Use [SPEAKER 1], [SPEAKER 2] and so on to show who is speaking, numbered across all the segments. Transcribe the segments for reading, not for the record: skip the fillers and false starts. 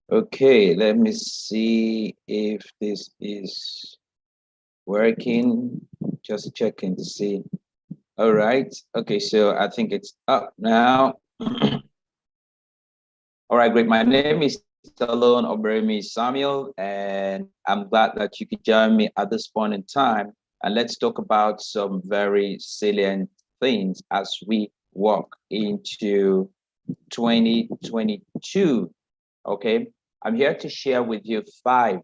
[SPEAKER 1] Okay, let me see if this is working. Just checking to see. All right. Okay, so I think it's up now. All right, great. My name is Stallone-Obaraemi Samuel, and I'm glad that you could join me at this point in time. And let's talk about some very salient things as we walk into 2022. Okay, I'm here to share with you five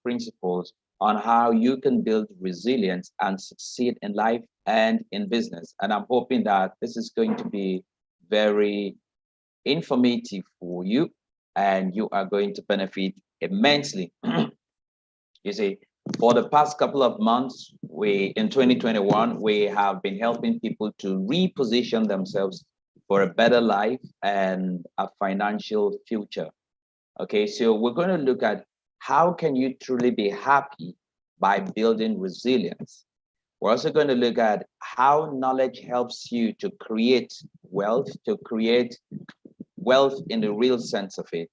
[SPEAKER 1] principles on how you can build resilience and succeed in life and in business. And I'm hoping that this is going to be very informative for you and you are going to benefit immensely. You see, for the past couple of months, we in 2021, we have been helping people to reposition themselves for a better life and a financial future. Okay, so we're going to look at how can you truly be happy by building resilience. We're also going to look at how knowledge helps you to create wealth in the real sense of it.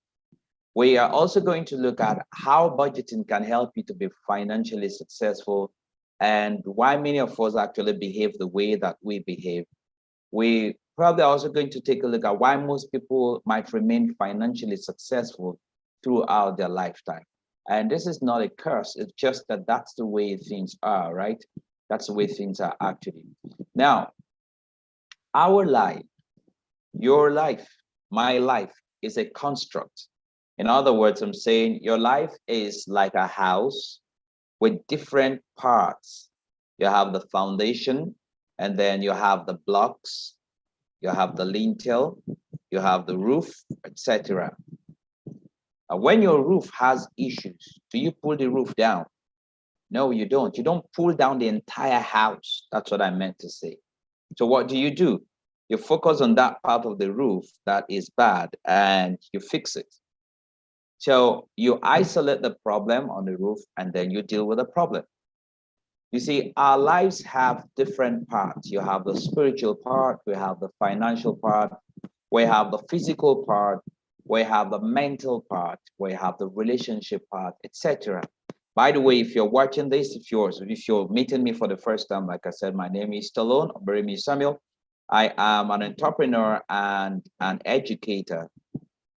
[SPEAKER 1] We are also going to look at how budgeting can help you to be financially successful and why many of us actually behave the way that we behave. We probably are also going to take a look at why most people might remain financially successful throughout their lifetime. And this is not a curse, it's just that that's the way things are, right? That's the way things are actually. Now, our life, your life, my life is a construct. In other words, I'm saying your life is like a house with different parts. You have the foundation, and then you have the blocks, you have the lintel, you have the roof, etc. When your roof has issues, do you pull the roof down? No, you don't. You don't pull down the entire house. That's what I meant to say. So what do? You focus on that part of the roof that is bad and you fix it. So you isolate the problem on the roof and then you deal with the problem. You see, our lives have different parts. You have the spiritual part, we have the financial part, we have the physical part, we have the mental part, we have the relationship part, etc. By the way, if you're watching this, if you're meeting me for the first time, like I said, my name is Stallone-Obaraemi Samuel. I am an entrepreneur and an educator.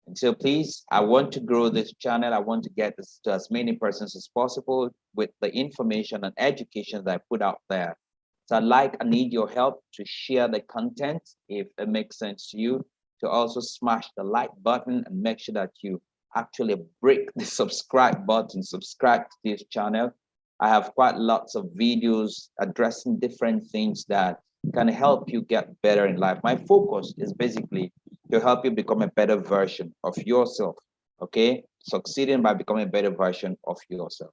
[SPEAKER 1] And so please, I want to grow this channel. I want to get this to as many persons as possible with the information and education that I put out there. So I need your help to share the content if it makes sense to you, to also smash the like button and make sure that you actually break the subscribe button, subscribe to this channel. I have quite lots of videos addressing different things that can help you get better in life. My focus is basically to help you become a better version of yourself, okay? Succeeding by becoming a better version of yourself.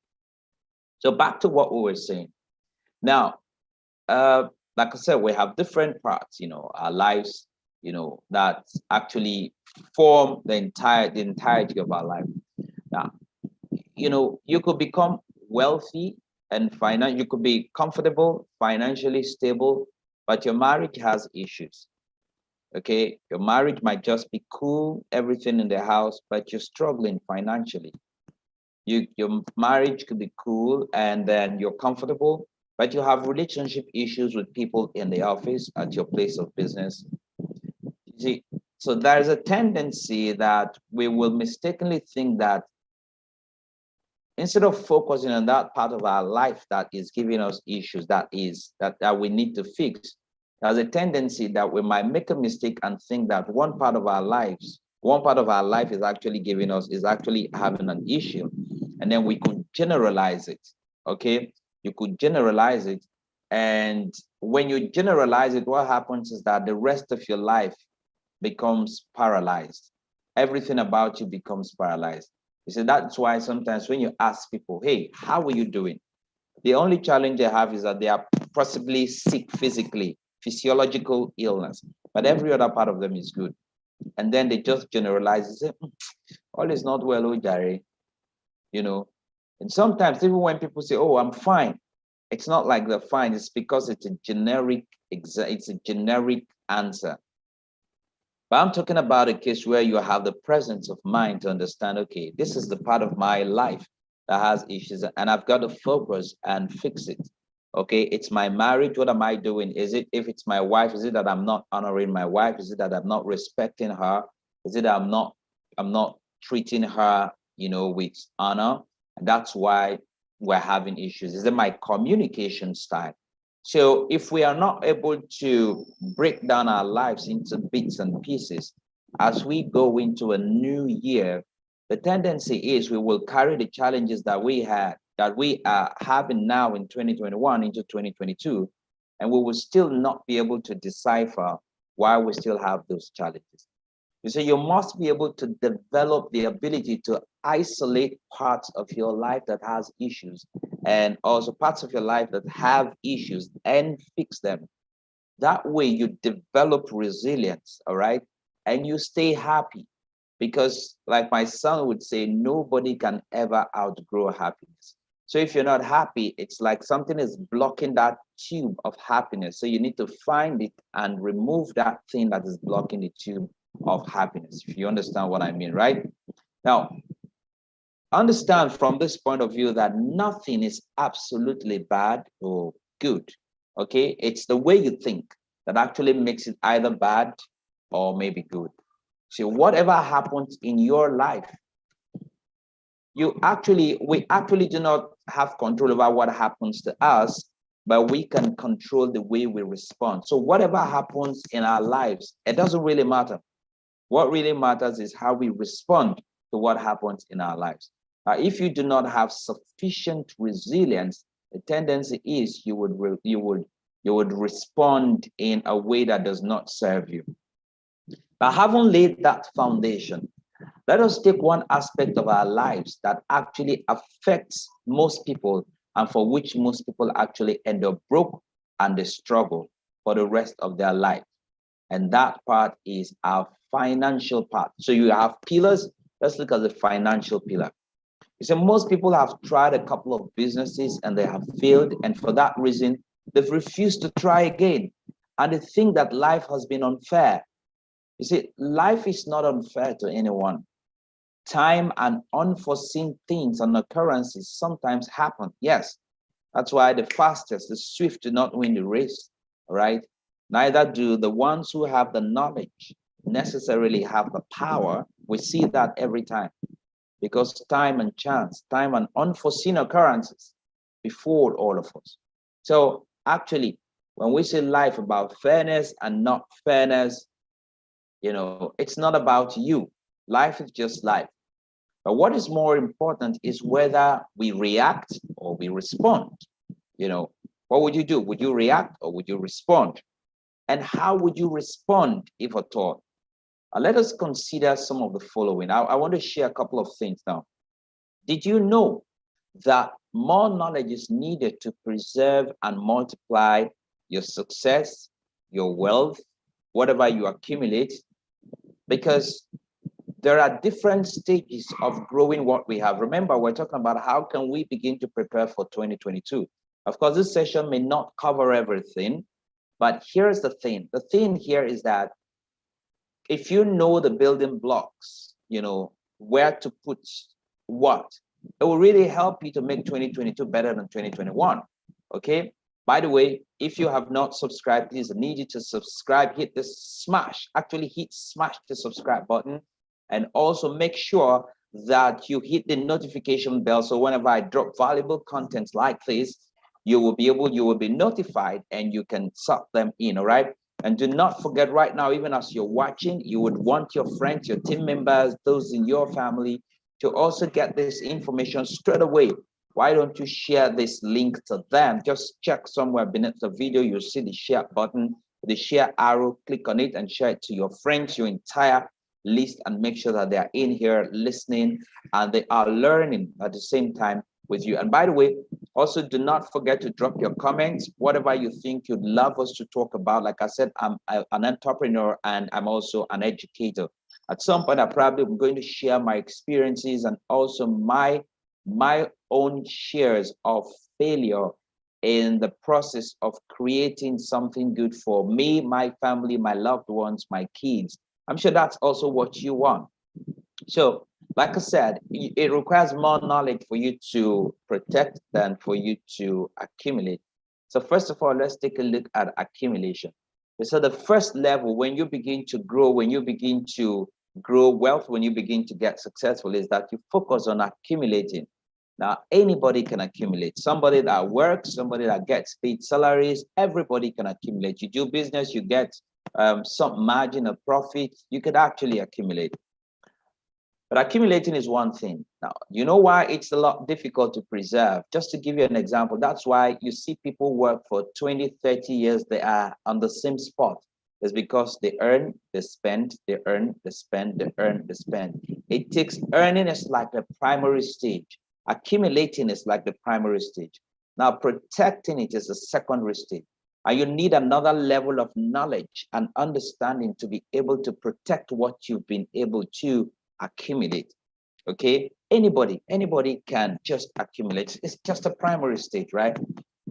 [SPEAKER 1] So back to what we were saying. Now, like I said, we have different parts, our lives, that actually form the entirety of our life. Now, you could become wealthy and you could be comfortable, financially stable, but your marriage has issues. Okay, your marriage might just be cool, everything in the house, but you're struggling financially. Your marriage could be cool and then you're comfortable, but you have relationship issues with people in the office, at your place of business. You see, so there's a tendency that we will mistakenly think that instead of focusing on that part of our life that is giving us issues, that we need to fix, there's a tendency that we might make a mistake and think that one part of our life is actually having an issue. And then we could generalize it. Okay. You could generalize it. And when you generalize it, what happens is that the rest of your life becomes paralyzed. Everything about you becomes paralyzed. You see, that's why sometimes when you ask people, hey, how are you doing? The only challenge they have is that they are possibly sick physically, physiological illness, but every other part of them is good. And then they just generalize and say, all is not well, Ojare, And sometimes even when people say, oh, I'm fine, it's not like they're fine. It's because it's a generic answer. But I'm talking about a case where you have the presence of mind to understand, okay, this is the part of my life that has issues and I've got to focus and fix it. Okay, it's my marriage. What am I doing? Is it, if it's my wife, is it that I'm not honoring my wife? Is it that I'm not respecting her? Is it that I'm not treating her, with honor? And that's why we're having issues. Is it my communication style? So if we are not able to break down our lives into bits and pieces, as we go into a new year, the tendency is we will carry the challenges that we are having now in 2021 into 2022, and we will still not be able to decipher why we still have those challenges. You see, you must be able to develop the ability to isolate parts of your life that has issues and also parts of your life that have issues and fix them. That way you develop resilience, all right? And you stay happy because, like my son would say, nobody can ever outgrow happiness. So if you're not happy, it's like something is blocking that tube of happiness. So you need to find it and remove that thing that is blocking the tube of happiness, if you understand what I mean, right? Now, understand from this point of view that nothing is absolutely bad or good, okay? It's the way you think that actually makes it either bad or maybe good. So whatever happens in your life, we actually do not have control over what happens to us, but we can control the way we respond. So whatever happens in our lives, it doesn't really matter. What really matters is how we respond to what happens in our lives. If you do not have sufficient resilience, the tendency is you would respond in a way that does not serve you. Now, having laid that foundation, let us take one aspect of our lives that actually affects most people and for which most people actually end up broke and they struggle for the rest of their life. And that part is our financial part. So you have pillars. Let's look at the financial pillar. You see, most people have tried a couple of businesses and they have failed. And for that reason, they've refused to try again. And they think that life has been unfair. You see, life is not unfair to anyone. Time and unforeseen things and occurrences sometimes happen. Yes, that's why the fastest, the swift do not win the race, all right? Neither do the ones who have the knowledge necessarily have the power. We see that every time because time and chance, time and unforeseen occurrences before all of us. So actually, when we say life about fairness and not fairness, it's not about you. Life is just life. But what is more important is whether we react or we respond. What would you do? Would you react or would you respond? And how would you respond, if at all? Let us consider some of the following. I want to share a couple of things now. Did you know that more knowledge is needed to preserve and multiply your success, your wealth, whatever you accumulate? Because there are different stages of growing what we have. Remember, we're talking about how can we begin to prepare for 2022. Of course, this session may not cover everything, but here's the thing. The thing here is that if you know the building blocks, where to put what, it will really help you to make 2022 better than 2021, okay? By the way, if you have not subscribed, please, I need you to subscribe, hit the smash the subscribe button, and also make sure that you hit the notification bell so whenever I drop valuable content like this, you will be notified and you can suck them in, all right? And do not forget right now, even as you're watching, you would want your friends, your team members, those in your family to also get this information straight away. Why don't you share this link to them? Just check somewhere beneath the video, you'll see the share button, the share arrow, click on it and share it to your friends, your entire list, and make sure that they are in here listening and they are learning at the same time with you. And by the way, also do not forget to drop your comments, whatever you think you'd love us to talk about. Like I said, I'm an entrepreneur and I'm also an educator. At some point, I probably am going to share my experiences and also my own shares of failure in the process of creating something good for me, my family, my loved ones, my kids, I'm sure that's also what you want. So, like I said, it requires more knowledge for you to protect than for you to accumulate. So, first of all, let's take a look at accumulation. So, the first level, when you begin to grow, when you begin to grow wealth, when you begin to get successful, is that you focus on accumulating. Now, anybody can accumulate. Somebody that works, somebody that gets paid salaries, everybody can accumulate. You do business, you get some margin of profit, you could actually accumulate. But accumulating is one thing. Now, you know why it's a lot difficult to preserve? Just to give you an example, that's why you see people work for 20, 30 years, they are on the same spot. It's because they earn, they spend, they earn, they spend, they earn, they spend. It takes earning is like the primary stage. Accumulating is like the primary stage. Now, protecting it is a secondary stage. And you need another level of knowledge and understanding to be able to protect what you've been able to accumulate. Okay, anybody can just accumulate. It's just a primary stage, right?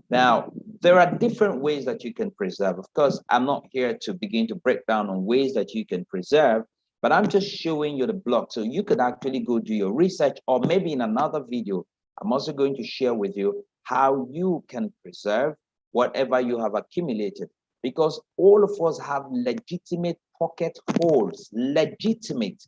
[SPEAKER 1] Now there are different ways that you can preserve. Of course, I'm not here to begin to break down on ways that you can preserve, but I'm just showing you the block so you could actually go do your research, or maybe in another video I'm also going to share with you how you can preserve whatever you have accumulated, because all of us have legitimate pocket holes. Legitimate.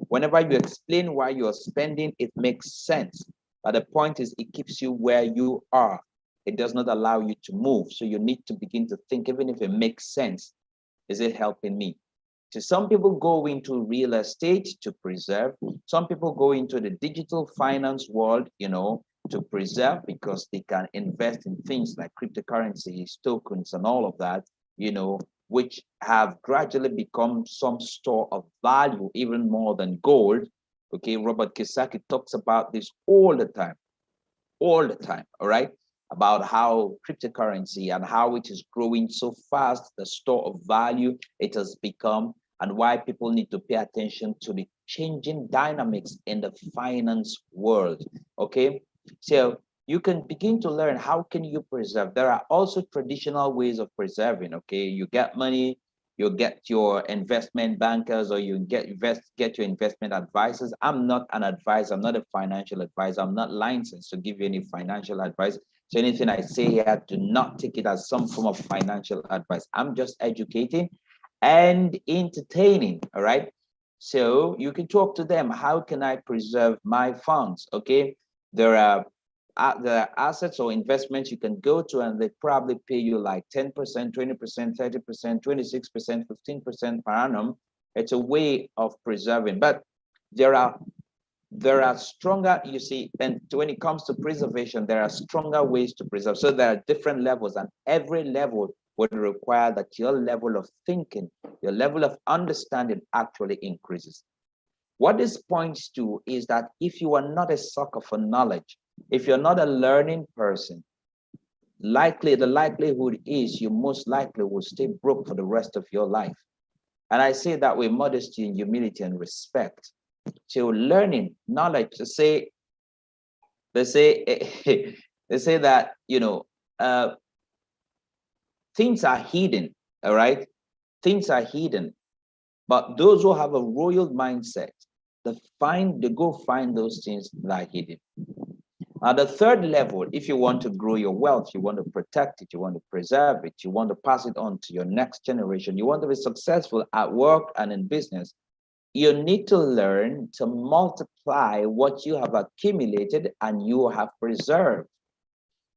[SPEAKER 1] Whenever you explain why you're spending, it makes sense. But the point is, it keeps you where you are. It does not allow you to move. So you need to begin to think, even if it makes sense, is it helping me? So some people go into real estate to preserve. Some people go into the digital finance world, to preserve, because they can invest in things like cryptocurrencies, tokens, and all of that, which have gradually become some store of value, even more than gold. Okay, Robert Kiyosaki talks about this all the time, all right? About how cryptocurrency and how it is growing so fast, the store of value it has become, and why people need to pay attention to the changing dynamics in the finance world. Okay, so you can begin to learn how can you preserve. There are also traditional ways of preserving. Okay, you get money, you get your investment bankers, or you get your investment advisors. I'm not an advisor, I'm not a financial advisor, I'm not licensed to give you any financial advice. So anything I say here, do not take it as some form of financial advice. I'm just educating and entertaining. All right, so you can talk to them. How can I preserve my funds? Okay, there are assets or investments you can go to, and they probably pay you like 10%, 20%, 30%, 26%, 15% per annum. It's a way of preserving. But there are stronger, you see, and when it comes to preservation, there are stronger ways to preserve. So there are different levels, and every level would require that your level of thinking, your level of understanding actually increases. What this points to is that if you are not a sucker for knowledge, if you're not a learning person, the likelihood is you most likely will stay broke for the rest of your life. And I say that with modesty and humility and respect. So learning, knowledge, they say they say that, things are hidden, all right? Things are hidden. But those who have a royal mindset, they go find those things that are hidden. Now, the third level, if you want to grow your wealth, you want to protect it, you want to preserve it, you want to pass it on to your next generation, you want to be successful at work and in business, you need to learn to multiply what you have accumulated and you have preserved.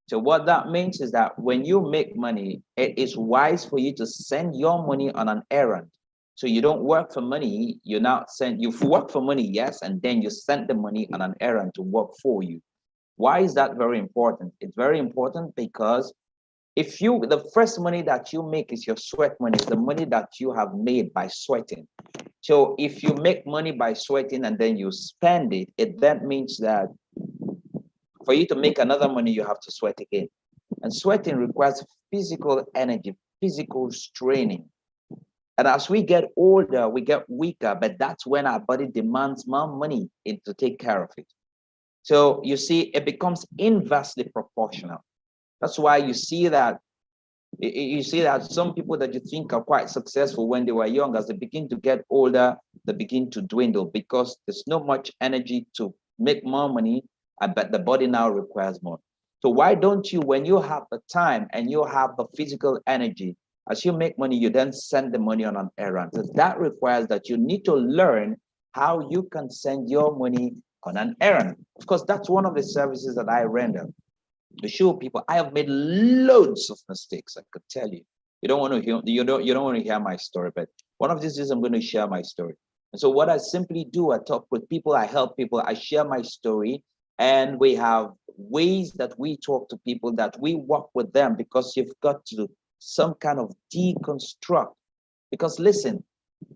[SPEAKER 1] So what that means is that when you make money, it is wise for you to send your money on an errand. So you don't work for money, you work for money, yes, and then you send the money on an errand to work for you. Why is that very important? It's very important because the first money that you make is your sweat money, is the money that you have made by sweating. So if you make money by sweating and then you spend it, that means that for you to make another money, you have to sweat again. And sweating requires physical energy, physical straining. And as we get older, we get weaker, but that's when our body demands more money to take care of it. So you see, it becomes inversely proportional. That's why you see that You see that some people that you think are quite successful when they were young, as they begin to get older, they begin to dwindle because there's not much energy to make more money, but the body now requires more. So why don't you, when you have the time and you have the physical energy, as you make money, you then send the money on an errand. So that requires that you need to learn how you can send your money on an errand. Of course, that's one of the services that I render to show people. I have made loads of mistakes. I could tell you. You don't want to hear you don't want to hear my story, but one of these days I'm going to share my story. And so what I simply do, I talk with people, I help people, I share my story, and we have ways that we talk to people, that we work with them, because you've got to do some kind of deconstruct. Because listen,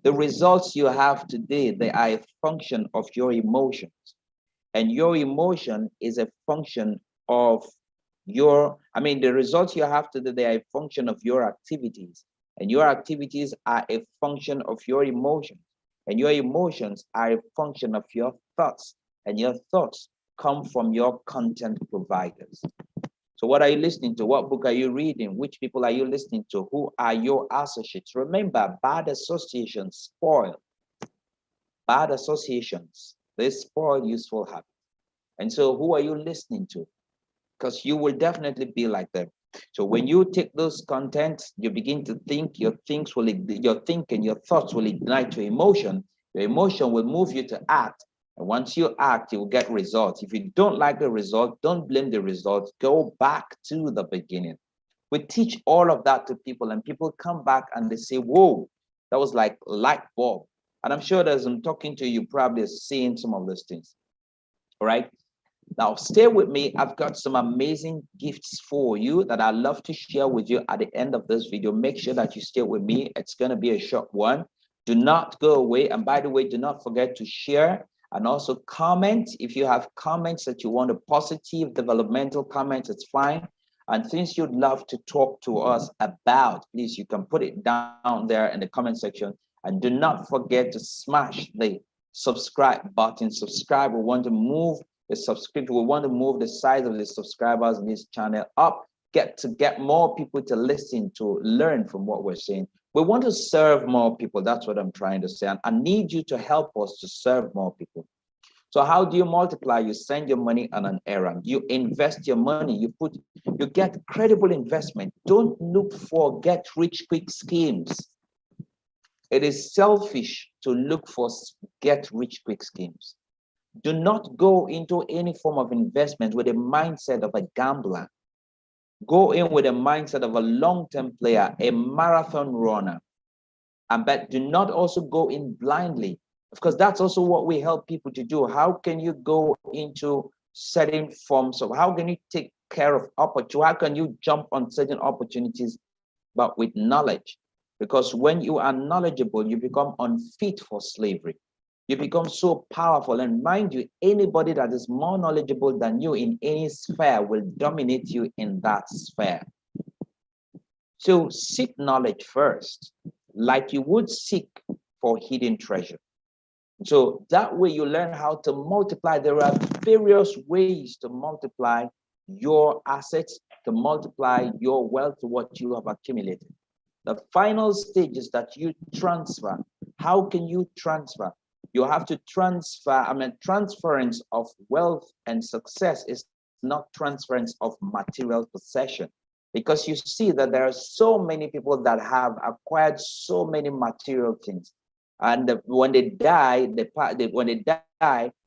[SPEAKER 1] the results you have today, they are a function of your emotions, and your emotion is a function of the results you have today, they are a function of your activities, and your activities are a function of your emotions, and your emotions are a function of your thoughts, and your thoughts come from your content providers. So what are you listening to? What book are you reading? Which people are you listening to? Who are your associates? Remember, bad associations spoil. Bad associations, they spoil useful habits. And so who are you listening to? Because you will definitely be like them. So when you take those contents, you begin to think, your thinking, your thoughts will ignite your emotion. Your emotion will move you to act. And once you act, you will get results. If you don't like the result, don't blame the result. Go back to the beginning. We teach all of that to people, and people come back and they say, whoa, that was like light bulb. And I'm sure as I'm talking to you, probably seeing some of those things. All right. Now, stay with me. I've got some amazing gifts for you that I'd love to share with you at the end of this video. Make sure that you stay with me. It's going to be a short one. Do not go away. And by the way, do not forget to share and also comment. If you have comments that you want, a positive, developmental comments, it's fine. And things you'd love to talk to us about, please, you can put it down there in the comment section. And do not forget to smash the subscribe button. Subscribe. We want to move the subscription. We want to move the size of the subscribers in this channel up, get more people to listen, to learn from what we're saying. We want to serve more people. That's what I'm trying to say. And I need you to help us to serve more people. So how do you multiply? You send your money on an errand. You invest your money. You get credible investment. Don't look for get rich quick schemes. It is selfish to look for get rich quick schemes. Do not go into any form of investment with a mindset of a gambler. Go in with a mindset of a long-term player, a marathon runner. But do not also go in blindly, because that's also what we help people to do. How can you go into certain forms of, how can you take care of opportunity? How can you jump on certain opportunities, but with knowledge? Because when you are knowledgeable, you become unfit for slavery. You become so powerful. And mind you, anybody that is more knowledgeable than you in any sphere will dominate you in that sphere. So seek knowledge first, like you would seek for hidden treasure. So that way you learn how to multiply. There are various ways to multiply your assets, to multiply your wealth, to what you have accumulated. The final stage is that you transfer. How can you transfer? You have to transfer. Transference of wealth and success is not transference of material possession, because you see that there are so many people that have acquired so many material things, and when they die,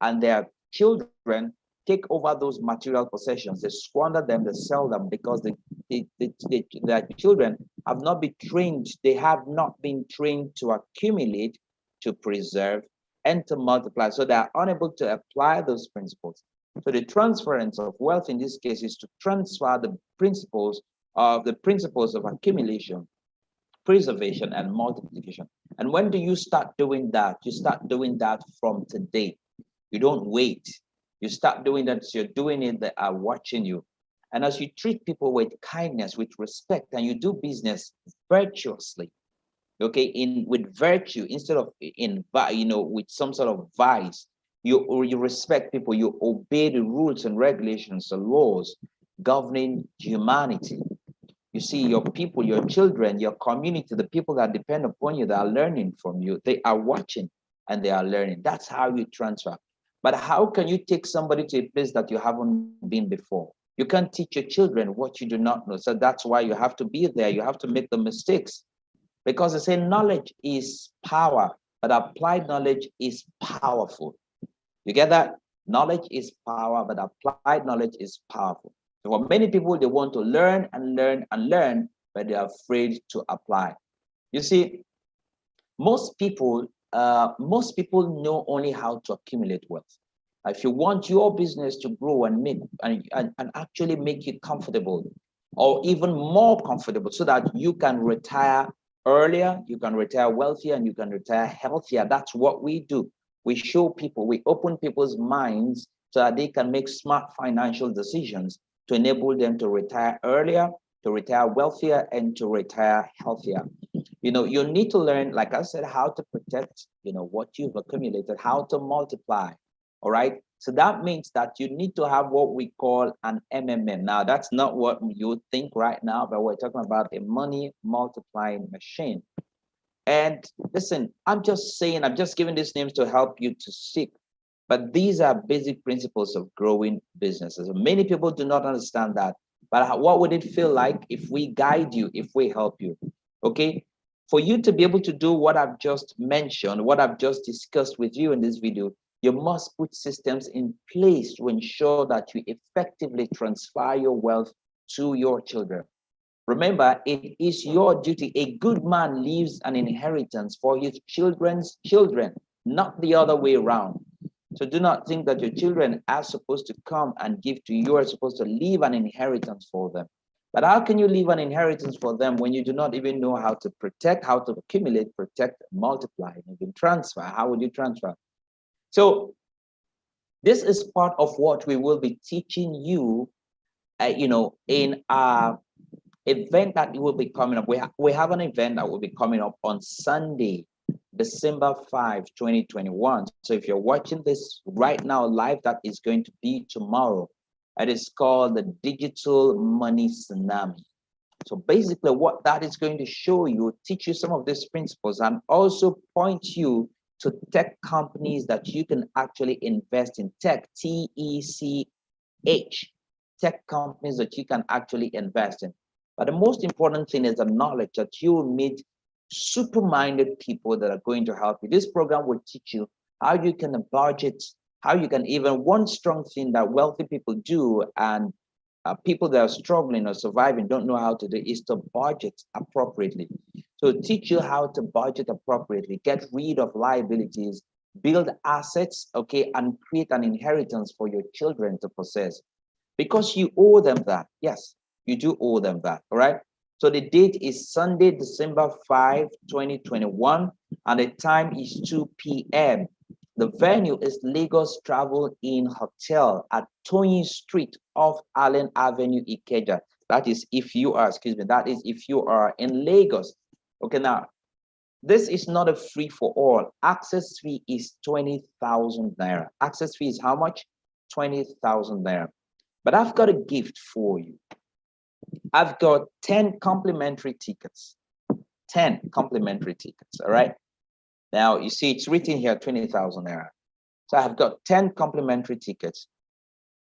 [SPEAKER 1] and their children take over those material possessions, they squander them, they sell them, because their children have not been trained. They have not been trained to accumulate, to preserve, and to multiply. So they are unable to apply those principles. So the transference of wealth in this case is to transfer the principles of accumulation, preservation, and multiplication. And when do you start doing that? You start doing that from today. You don't wait. You start doing that. So you're doing it, they are watching you. And as you treat people with kindness, with respect, and you do business virtuously, okay, with virtue instead of with some sort of vice, you respect people, you obey the rules and regulations, the laws governing humanity. You see, your people, your children, your community, the people that depend upon you, that are learning from you, they are watching and they are learning. That's how you transfer. But how can you take somebody to a place that you haven't been before? You can't teach your children what you do not know. So that's why you have to be there. You have to make the mistakes. Because they say knowledge is power, but applied knowledge is powerful. You get that? Knowledge is power, but applied knowledge is powerful. So for many people, they want to learn and learn and learn, but they're afraid to apply. You see, most people know only how to accumulate wealth. If you want your business to grow and make and actually make you comfortable, or even more comfortable, so that you can retire earlier, you can retire wealthier, and you can retire healthier. That's what we do. We show people, we open people's minds so that they can make smart financial decisions to enable them to retire earlier, to retire wealthier, and to retire healthier. You know, you need to learn, like I said, how to protect, what you've accumulated, how to multiply. All right. So that means that you need to have what we call an MMM. Now, that's not what you think right now, but we're talking about a money multiplying machine. And listen, I'm just giving these names to help you to seek. But these are basic principles of growing businesses. Many people do not understand that. But what would it feel like if we guide you, if we help you? Okay. For you to be able to do what I've just mentioned, what I've just discussed with you in this video, you must put systems in place to ensure that you effectively transfer your wealth to your children. Remember, it is your duty. A good man leaves an inheritance for his children's children, not the other way around. So do not think that your children are supposed to come and give to you. You are supposed to leave an inheritance for them. But how can you leave an inheritance for them when you do not even know how to protect, how to accumulate, protect, multiply, and even transfer? How would you transfer? So this is part of what we will be teaching you, in our event that will be coming up. We have an event that will be coming up on Sunday, December 5, 2021. So if you're watching this right now live, that is going to be tomorrow. It is called the Digital Money Tsunami. So basically what that is going to show you, teach you some of these principles, and also point you to tech companies that you can actually invest in. Tech, T-E-C-H, tech companies that you can actually invest in. But the most important thing is the knowledge that you will meet super-minded people that are going to help you. This program will teach you how you can budget, how you can even, one strong thing that wealthy people do, and people that are struggling or surviving don't know how to do, is to budget appropriately. So teach you how to budget appropriately, get rid of liabilities, build assets, okay, and create an inheritance for your children to possess. Because you owe them that. Yes, you do owe them that, all right? So the date is Sunday, December 5, 2021, and the time is 2 p.m. The venue is Lagos Travel Inn Hotel at Toyin Street off Allen Avenue, Ikeja. That is if you are, that is if you are in Lagos. Okay, now, this is not a free for all. Access fee is 20,000 naira. Access fee is how much? 20,000 naira. But I've got a gift for you. I've got 10 complimentary tickets. 10 complimentary tickets, all right? Now, you see, it's written here, 20,000 naira. So I've got 10 complimentary tickets.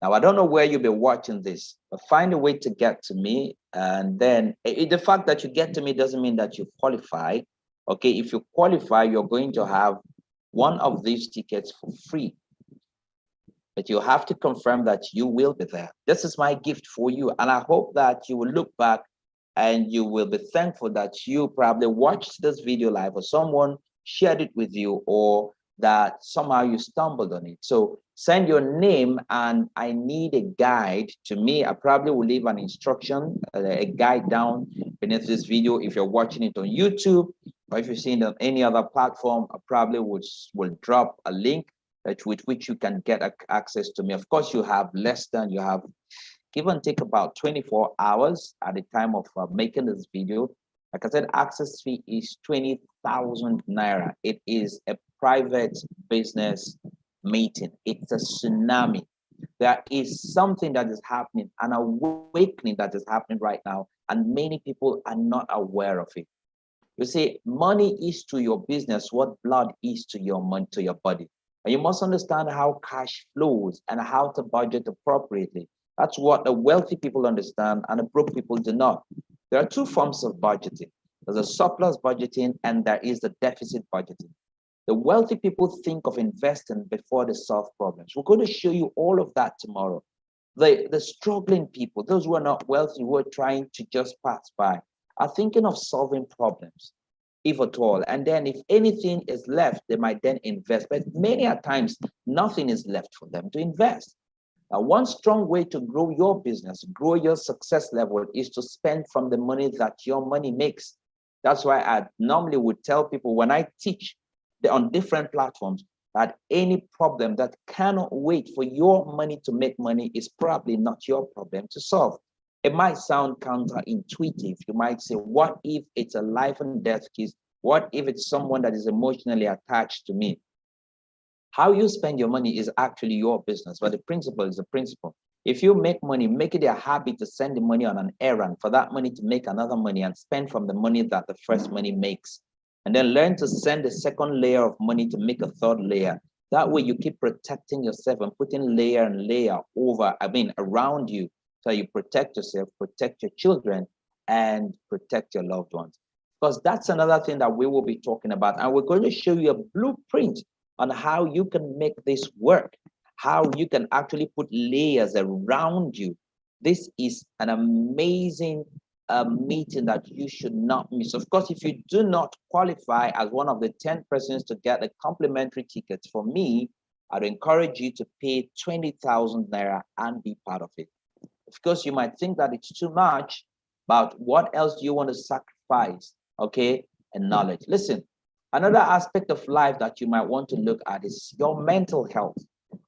[SPEAKER 1] Now, I don't know where you'll be watching this, but find a way to get to me. And then the fact that you get to me doesn't mean that you qualify. Okay, if you qualify, you're going to have one of these tickets for free. But you have to confirm that you will be there. This is my gift for you. And I hope that you will look back and you will be thankful that you probably watched this video live, or someone shared it with you, or that somehow you stumbled on it. So send your name, and I need a guide to me. I probably will leave an instruction, a guide down beneath this video if you're watching it on YouTube, or if you're seeing it on any other platform. I probably will drop a link with which you can get access to me. Of course, you have give and take about 24 hours at the time of making this video. Like I said, access fee is 20,000 naira. It is a private business meeting. It's a tsunami. There is something that is happening, an awakening that is happening right now, and many people are not aware of it. You see, money is to your business what blood is to your money, to your body. And you must understand how cash flows and how to budget appropriately. That's what the wealthy people understand and the broke people do not. There are two forms of budgeting. There's a surplus budgeting and there is the deficit budgeting. The wealthy people think of investing before they solve problems. We're going to show you all of that tomorrow. The struggling people, those who are not wealthy, who are trying to just pass by, are thinking of solving problems, if at all. And then if anything is left, they might then invest. But many a times, nothing is left for them to invest. Now, one strong way to grow your business, grow your success level, is to spend from the money that your money makes. That's why I normally would tell people when I teach on different platforms that any problem that cannot wait for your money to make money is probably not your problem to solve. It might sound counterintuitive. You might say, what if it's a life and death case? What if it's someone that is emotionally attached to me? How you spend your money is actually your business, but the principle is the principle. If you make money, make it a habit to send the money on an errand for that money to make another money and spend from the money that the first money makes. And then learn to send a second layer of money to make a third layer. That way you keep protecting yourself and putting layer and layer around you. So you protect yourself, protect your children, and protect your loved ones. Because that's another thing that we will be talking about. And we're going to show you a blueprint on how you can make this work, how you can actually put layers around you. This is an amazing meeting that you should not miss. Of course, if you do not qualify as one of the 10 persons to get the complimentary tickets from me, I'd encourage you to pay 20,000 Naira and be part of it. Of course, you might think that it's too much, but what else do you want to sacrifice? Okay, and knowledge. Listen, another aspect of life that you might want to look at is your mental health.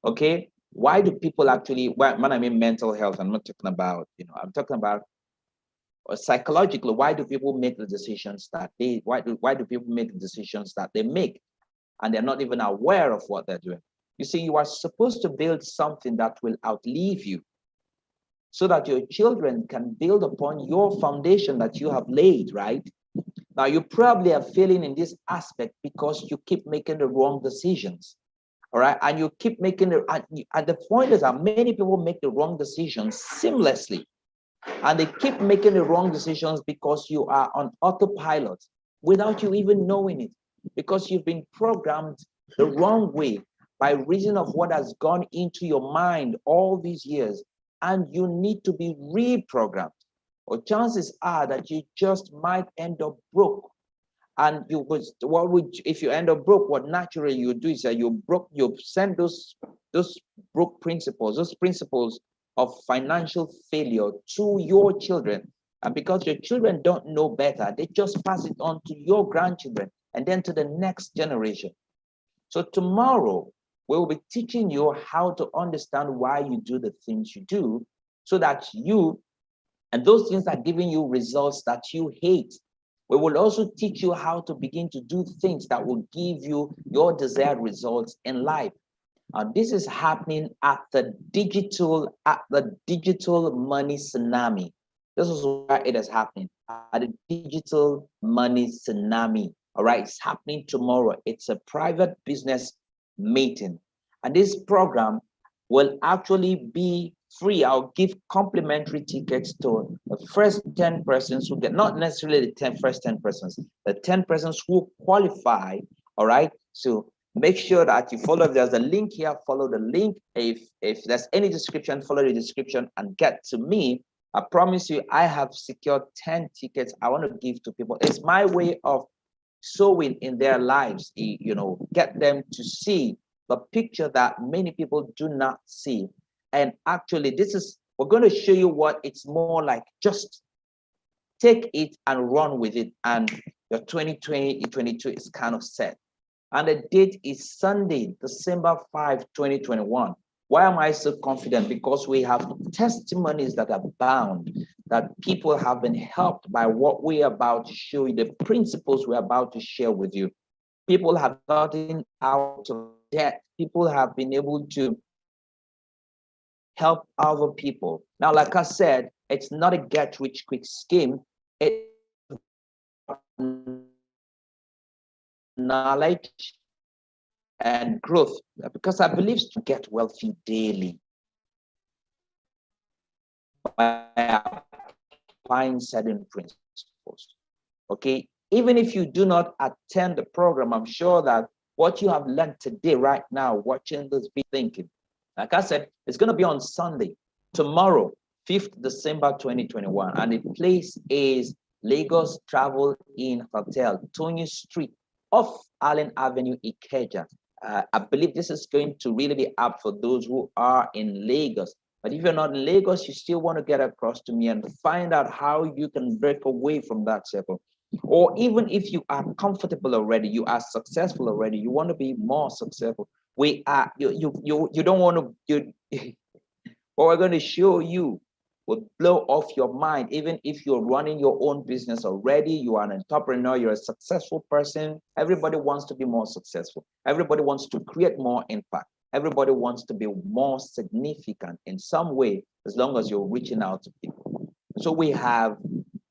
[SPEAKER 1] Okay, why do people actually, when I mean mental health, I'm not talking about, I'm talking about psychologically, why do people make the decisions that why do people make the decisions that they make, and they're not even aware of what they're doing? You see, you are supposed to build something that will outlive you, so that your children can build upon your foundation that you have laid, right? Now, you probably are failing in this aspect because you keep making the wrong decisions, all right? And you keep making and the point is that many people make the wrong decisions seamlessly, and they keep making the wrong decisions because you are on autopilot without you even knowing it, because you've been programmed the wrong way by reason of what has gone into your mind all these years, and you need to be reprogrammed. Or chances are that you just might end up broke. And if you end up broke, what naturally you do is that you send those broke principles, those principles of financial failure to your children. And because your children don't know better, they just pass it on to your grandchildren and then to the next generation. So tomorrow, we will be teaching you how to understand why you do the things you do, so that and those things are giving you results that you hate. We will also teach you how to begin to do things that will give you your desired results in life. And this is happening at the digital money tsunami. This is where it is happening, at the digital money tsunami. All right, it's happening tomorrow. It's a private business meeting. And this program will actually be free. I'll give complimentary tickets to the first 10 persons who get, not necessarily the first 10 persons, the 10 persons who qualify. All right, so make sure that you follow. If there's a link here, follow the link. If there's any description, follow the description and get to me. I promise you, I have secured 10 tickets I want to give to people. It's my way of sowing in their lives, get them to see the picture that many people do not see. And actually, we're going to show you what it's more like. Just take it and run with it, and your 2022 is kind of set. And the date is Sunday, December 5, 2021. Why am I so confident? Because we have testimonies that are bound, that people have been helped by what we're about to show you, the principles we're about to share with you. People have gotten out of debt. People have been able to help other people. Now, like I said, it's not a get rich quick scheme. It's knowledge and growth, because I believe to get wealthy daily by applying certain principles. Okay, even if you do not attend the program, I'm sure that what you have learned today, right now, watching this video, thinking, like I said, it's going to be on Sunday, tomorrow, 5th December 2021, and the place is Lagos Travel Inn Hotel, Tony Street, off Allen Avenue, Ikeja. I believe this is going to really be up for those who are in Lagos. But if you're not in Lagos, you still want to get across to me and find out how you can break away from that circle. Or even if you are comfortable already, you are successful already, you want to be more successful. We are you don't want to what we're going to show you will blow off your mind. Even if you're running your own business already, you are an entrepreneur, you're a successful person. Everybody wants to be more successful. Everybody wants to create more impact. Everybody wants to be more significant in some way, as long as you're reaching out to people. So we have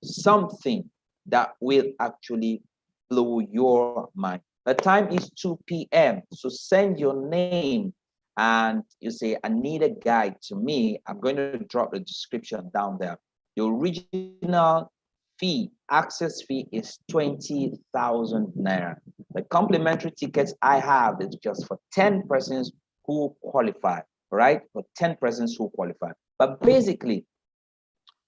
[SPEAKER 1] something that will actually blow your mind. The time is 2 p.m. So send your name and you say, I need a guide to me. I'm going to drop the description down there. The original fee, access fee, is 20,000 naira. The complimentary tickets I have is just for 10 persons who qualify, right? For 10 persons who qualify. But basically,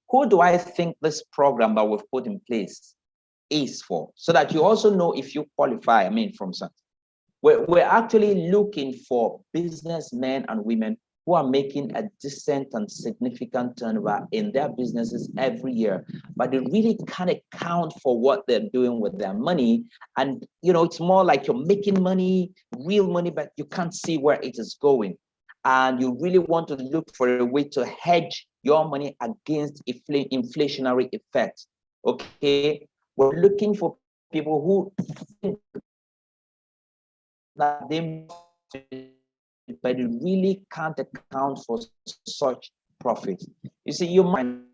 [SPEAKER 1] who do I think this program that we've put in place is for? So that you also know if you qualify, I mean, from something. We're actually looking for businessmen and women who are making a decent and significant turnover in their businesses every year, but they really can't account for what they're doing with their money. And, you know, it's more like you're making money, real money, but you can't see where it is going. And you really want to look for a way to hedge your money against inflationary effects. Okay, we're looking for people who think that they, but they really can't account for such profits. You see, you might, and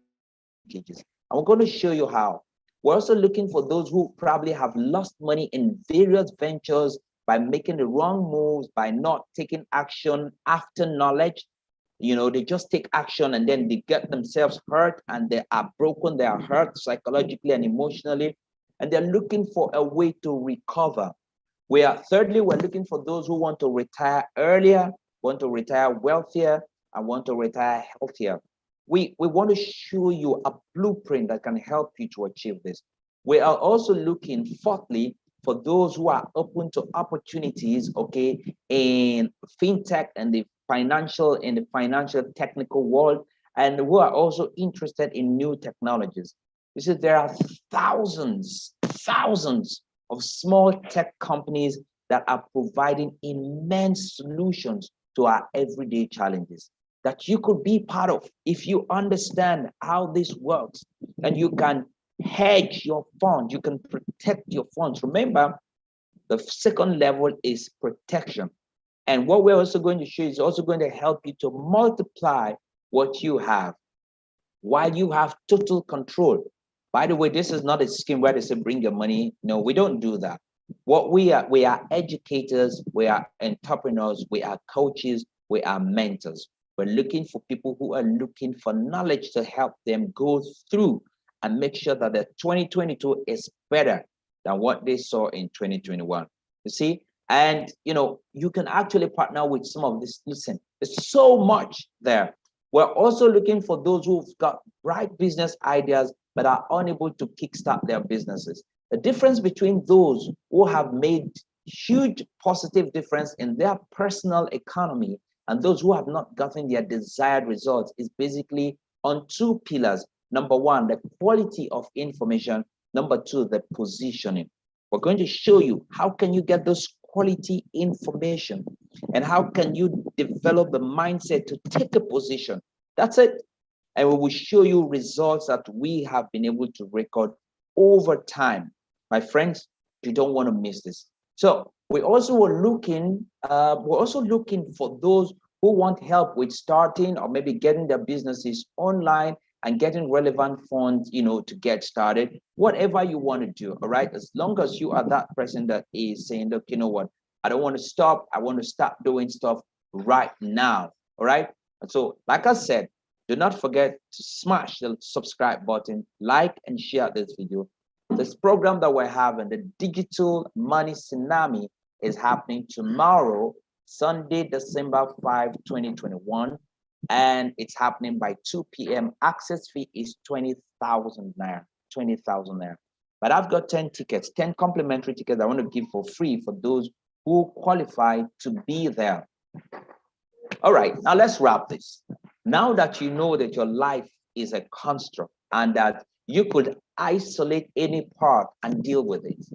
[SPEAKER 1] we're going to show you how. We're also looking for those who probably have lost money in various ventures by making the wrong moves, by not taking action after knowledge. You know, they just take action and then they get themselves hurt and they are broken, they are hurt psychologically and emotionally, and they're looking for a way to recover. Thirdly, we're looking for those who want to retire earlier, want to retire wealthier, and want to retire healthier. We want to show you a blueprint that can help you to achieve this. We are also looking, fourthly, for those who are open to opportunities, okay, in fintech and the financial technical world, and who are also interested in new technologies. You see, there are thousands of small tech companies that are providing immense solutions to our everyday challenges that you could be part of if you understand how this works, and you can hedge your funds, you can protect your funds. Remember, the second level is protection. And what we're also going to show is also going to help you to multiply what you have while you have total control. By the way, this is not a scheme where they say bring your money. No, we don't do that. What we are educators, we are entrepreneurs, we are coaches, we are mentors. We're looking for people who are looking for knowledge to help them go through and make sure that the 2022 is better than what they saw in 2021. You see? And, you know, you can actually partner with some of this. Listen, there's so much there. We're also looking for those who've got bright business ideas but are unable to kickstart their businesses. The difference between those who have made huge positive difference in their personal economy and those who have not gotten their desired results is basically on two pillars. Number one, the quality of information. Number two, the positioning. We're going to show you how can you get those quality information and how can you develop the mindset to take a position. That's it. And we will show you results that we have been able to record over time. My friends, you don't want to miss this. So we also were looking for those who want help with starting or maybe getting their businesses online and getting relevant funds, to get started, whatever you want to do, all right? As long as you are that person that is saying, look, you know what, I don't want to stop. I want to start doing stuff right now, all right? And so, like I said, do not forget to smash the subscribe button, like and share this video. This program that we're having, the Digital Money Tsunami, is happening tomorrow, Sunday, December 5, 2021. And it's happening by 2 p.m. Access fee is 20,000 naira. 20,000 naira. But I've got 10 tickets, 10 complimentary tickets I want to give for free for those who qualify to be there. All right, now let's wrap this. Now that you know that your life is a construct and that you could isolate any part and deal with it,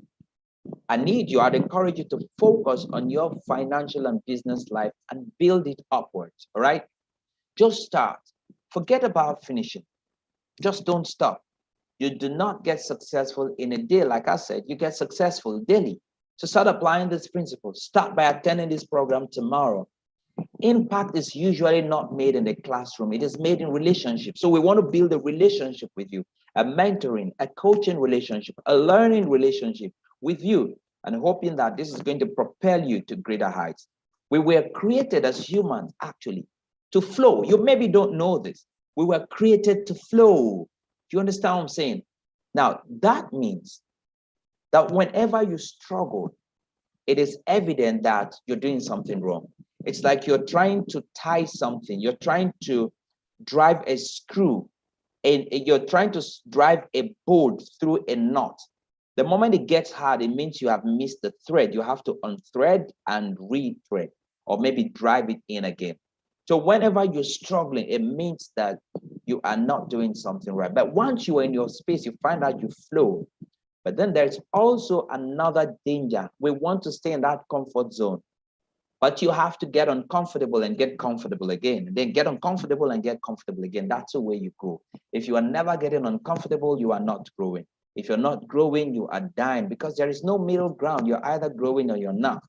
[SPEAKER 1] I'd encourage you to focus on your financial and business life and build it upwards, all right? Just start. Forget about finishing. Just don't stop. You do not get successful in a day. Like I said, you get successful daily. So start applying this principle. Start by attending this program tomorrow. Impact is usually not made in the classroom. It is made in relationships. So we want to build a relationship with you, a mentoring, a coaching relationship, a learning relationship with you, and hoping that this is going to propel you to greater heights. We were created as humans, actually, to flow. You maybe don't know this. We were created to flow. Do you understand what I'm saying? Now, that means that whenever you struggle, it is evident that you're doing something wrong. It's like you're trying to tie something. You're trying to drive a screw, and you're trying to drive a bolt through a knot. The moment it gets hard, it means you have missed the thread. You have to unthread and rethread, or maybe drive it in again. So whenever you're struggling, it means that you are not doing something right. But once you are in your space, you find out you flow. But then there's also another danger. We want to stay in that comfort zone. But you have to get uncomfortable and get comfortable again. And then get uncomfortable and get comfortable again. That's the way you grow. If you are never getting uncomfortable, you are not growing. If you're not growing, you are dying, because there is no middle ground. You're either growing or you're not.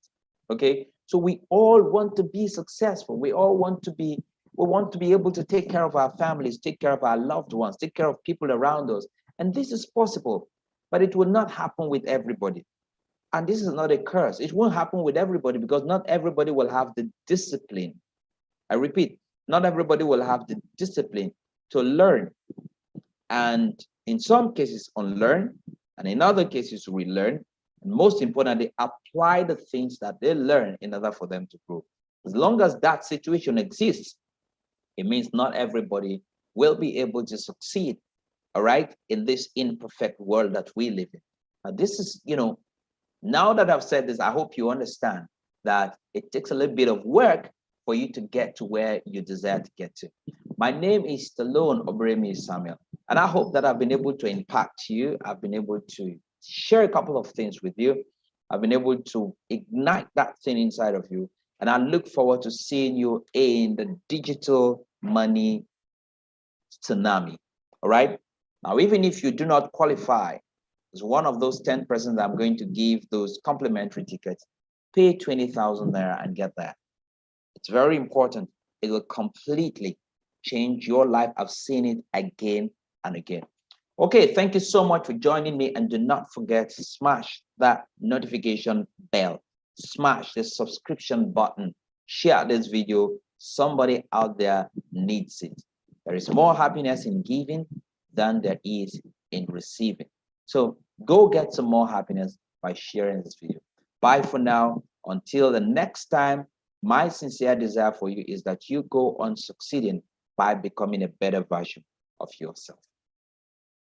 [SPEAKER 1] Okay? So we all want to be successful. We want to be able to take care of our families, take care of our loved ones, take care of people around us. And this is possible, but it will not happen with everybody. And this is not a curse. It won't happen with everybody because not everybody will have the discipline. I repeat, not everybody will have the discipline to learn. And in some cases, unlearn, and in other cases, relearn. And most importantly, apply the things that they learn in order for them to grow. As long as that situation exists, it means not everybody will be able to succeed, all right, in this imperfect world that we live in. Now, this is, now that I've said this, I hope you understand that it takes a little bit of work for you to get to where you desire to get to. My name is Stallone-Obaraemi Samuel, and I hope that I've been able to impact you. I've been able to share a couple of things with you. I've been able to ignite that thing inside of you, and I look forward to seeing you in the Digital Money Tsunami, all right? Now, even if you do not qualify as one of those 10 persons I'm going to give those complimentary tickets, pay 20,000 naira and get that. It's very important. It will completely change your life. I've seen it again and again. Okay, thank you so much for joining me, and do not forget to smash that notification bell, smash the subscription button, share this video. Somebody out there needs it. There is more happiness in giving than there is in receiving. So go get some more happiness by sharing this video. Bye for now. Until the next time, my sincere desire for you is that you go on succeeding by becoming a better version of yourself.